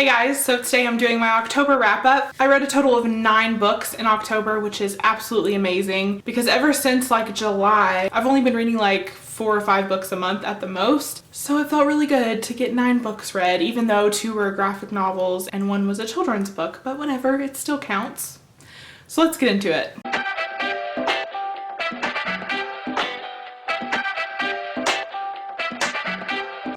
Hey guys, so today I'm doing my October wrap up. I read a total of 9 books in October, which is absolutely amazing because ever since like July, I've only been reading like 4 or 5 books a month at the most. So it felt really good to get 9 books read, even though 2 were graphic novels and 1 was a children's book, but whatever, it still counts. So let's get into it.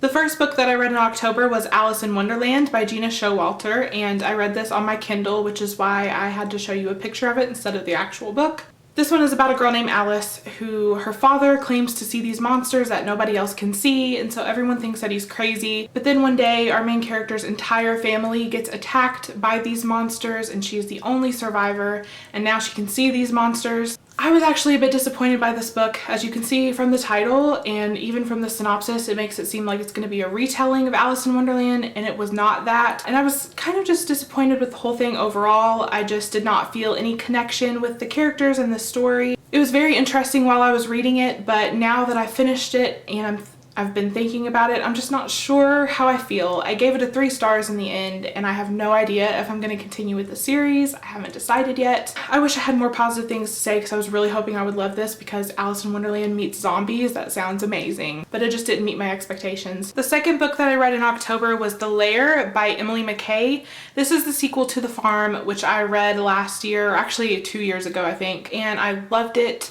The first book that I read in October was Alice in Wonderland by Gina Showalter, and I read this on my Kindle, which is why I had to show you a picture of it instead of the actual book. This one is about a girl named Alice who her father claims to see these monsters that nobody else can see, and so everyone thinks that he's crazy. But then one day our main character's entire family gets attacked by these monsters and she's the only survivor, and now she can see these monsters. I was actually a bit disappointed by this book. As you can see from the title and even from the synopsis, it makes it seem like it's going to be a retelling of Alice in Wonderland, and it was not that. And I was kind of just disappointed with the whole thing overall. I just did not feel any connection with the characters and the story. It was very interesting while I was reading it, but now that I finished it and I've been thinking about it, I'm just not sure how I feel. I gave it a 3 stars in the end, and I have no idea if I'm going to continue with the series. I haven't decided yet. I wish I had more positive things to say because I was really hoping I would love this because Alice in Wonderland meets zombies. That sounds amazing, but it just didn't meet my expectations. The second book that I read in October was The Lair by Emily McKay. This is the sequel to The Farm, which I read last year, or actually 2 years ago, I think, and I loved it.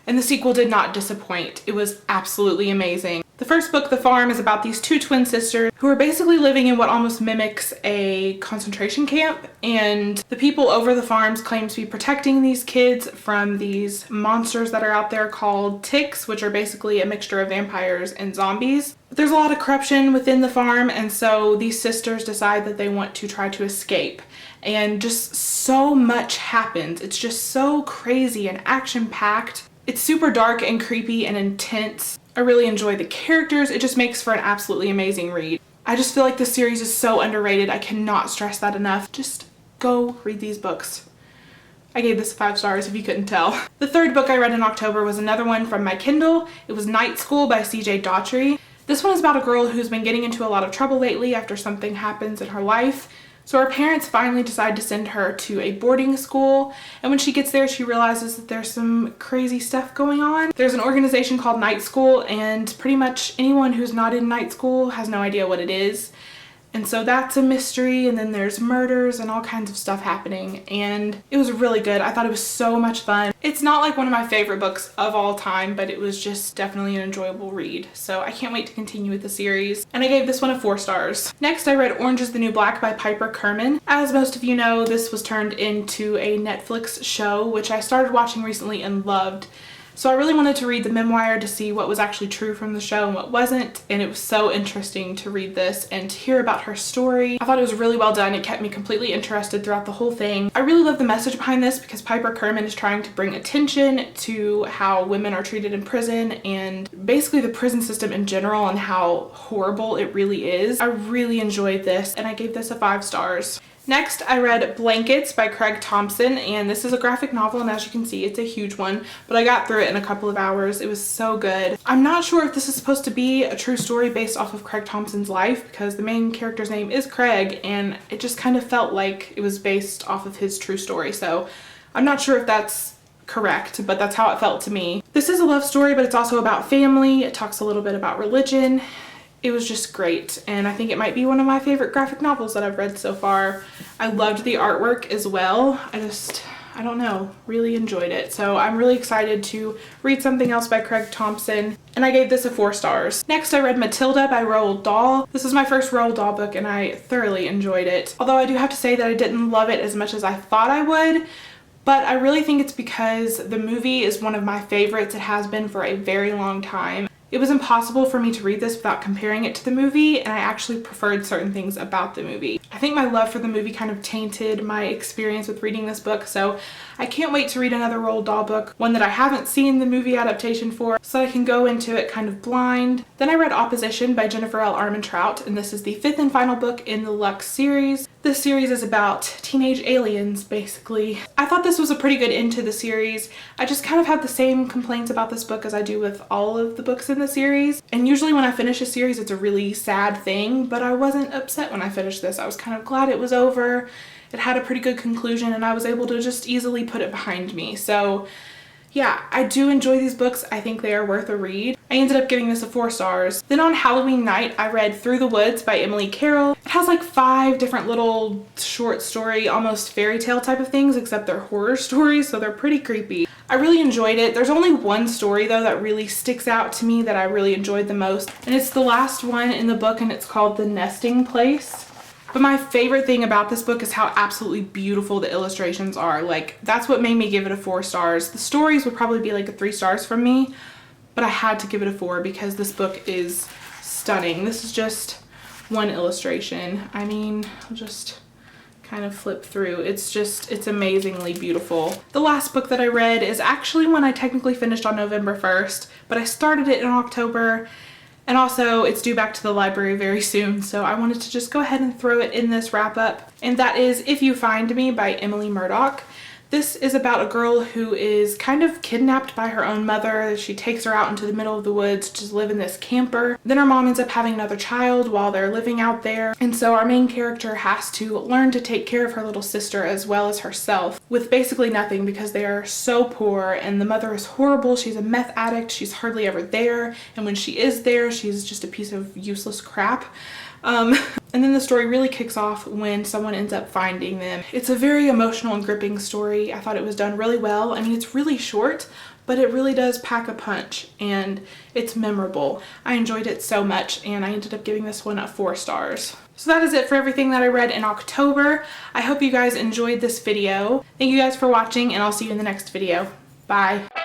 And the sequel did not disappoint. It was absolutely amazing. The first book, The Farm, is about these 2 twin sisters who are basically living in what almost mimics a concentration camp, and the people over the farms claim to be protecting these kids from these monsters that are out there called ticks, which are basically a mixture of vampires and zombies. But there's a lot of corruption within the farm, and so these sisters decide that they want to try to escape. And just so much happens. It's just so crazy and action-packed. It's super dark and creepy and intense. I really enjoy the characters. It just makes for an absolutely amazing read. I just feel like this series is so underrated. I cannot stress that enough. Just go read these books. I gave this 5 stars if you couldn't tell. The third book I read in October was another one from my Kindle. It was Night School by CJ Daughtry. This one is about a girl who's been getting into a lot of trouble lately after something happens in her life. So her parents finally decide to send her to a boarding school, and when she gets there she realizes that there's some crazy stuff going on. There's an organization called Night School, and pretty much anyone who's not in Night School has no idea what it is. And so that's a mystery, and then there's murders and all kinds of stuff happening, and it was really good. I thought it was so much fun. It's not like one of my favorite books of all time, but it was just definitely an enjoyable read. So I can't wait to continue with the series, and I gave this one a 4 stars. Next, I read Orange is the New Black by Piper Kerman. As most of you know, this was turned into a Netflix show, which I started watching recently and loved. So I really wanted to read the memoir to see what was actually true from the show and what wasn't, and it was so interesting to read this and to hear about her story. I thought it was really well done. It kept me completely interested throughout the whole thing. I really love the message behind this because Piper Kerman is trying to bring attention to how women are treated in prison and basically the prison system in general and how horrible it really is. I really enjoyed this, and I gave this a 5 stars. Next, I read Blankets by Craig Thompson, and this is a graphic novel, and as you can see, it's a huge one, but I got through it in a couple of hours. It was so good. I'm not sure if this is supposed to be a true story based off of Craig Thompson's life because the main character's name is Craig, and it just kind of felt like it was based off of his true story, so I'm not sure if that's correct, but that's how it felt to me. This is a love story, but it's also about family. It talks a little bit about religion. It was just great, and I think it might be one of my favorite graphic novels that I've read so far. I loved the artwork as well. I don't know, really enjoyed it. So I'm really excited to read something else by Craig Thompson, and I gave this a 4 stars. Next, I read Matilda by Roald Dahl. This is my first Roald Dahl book, and I thoroughly enjoyed it. Although I do have to say that I didn't love it as much as I thought I would, but I really think it's because the movie is one of my favorites. It has been for a very long time. It was impossible for me to read this without comparing it to the movie, and I actually preferred certain things about the movie. I think my love for the movie kind of tainted my experience with reading this book, so I can't wait to read another Roald Dahl book, one that I haven't seen the movie adaptation for, so I can go into it kind of blind. Then I read Opposition by Jennifer L. Armentrout, and this is the 5th and final book in the Lux series. This series is about teenage aliens, basically. I thought this was a pretty good end to the series. I just kind of have the same complaints about this book as I do with all of the books in in the series. And usually when I finish a series, it's a really sad thing, but I wasn't upset when I finished this. I was kind of glad it was over. It had a pretty good conclusion and I was able to just easily put it behind me. So yeah, I do enjoy these books. I think they are worth a read. I ended up giving this a 4 stars. Then on Halloween night, I read Through the Woods by Emily Carroll. It has like 5 different little short story, almost fairy tale type of things, except they're horror stories, so they're pretty creepy. I really enjoyed it. There's only one story though that really sticks out to me that I really enjoyed the most, and it's the last one in the book, and it's called The Nesting Place. But my favorite thing about this book is how absolutely beautiful the illustrations are. Like, that's what made me give it a 4 stars. The stories would probably be like a 3 stars from me, but I had to give it a 4 because this book is stunning. This is just one illustration. I mean, I'll just kind of flip through. It's amazingly beautiful. The last book that I read is actually one I technically finished on November 1st, but I started it in October. And also, it's due back to the library very soon, so I wanted to just go ahead and throw it in this wrap up. And that is If You Find Me by Emily Murdoch. This is about a girl who is kind of kidnapped by her own mother. She takes her out into the middle of the woods to live in this camper. Then her mom ends up having another child while they're living out there. And so our main character has to learn to take care of her little sister as well as herself with basically nothing because they are so poor and the mother is horrible. She's a meth addict. She's hardly ever there. And when she is there, she's just a piece of useless crap. And then the story really kicks off when someone ends up finding them. It's a very emotional and gripping story. I thought it was done really well. I mean, it's really short, but it really does pack a punch and it's memorable. I enjoyed it so much and I ended up giving this one a 4 stars. So that is it for everything that I read in October. I hope you guys enjoyed this video. Thank you guys for watching and I'll see you in the next video. Bye.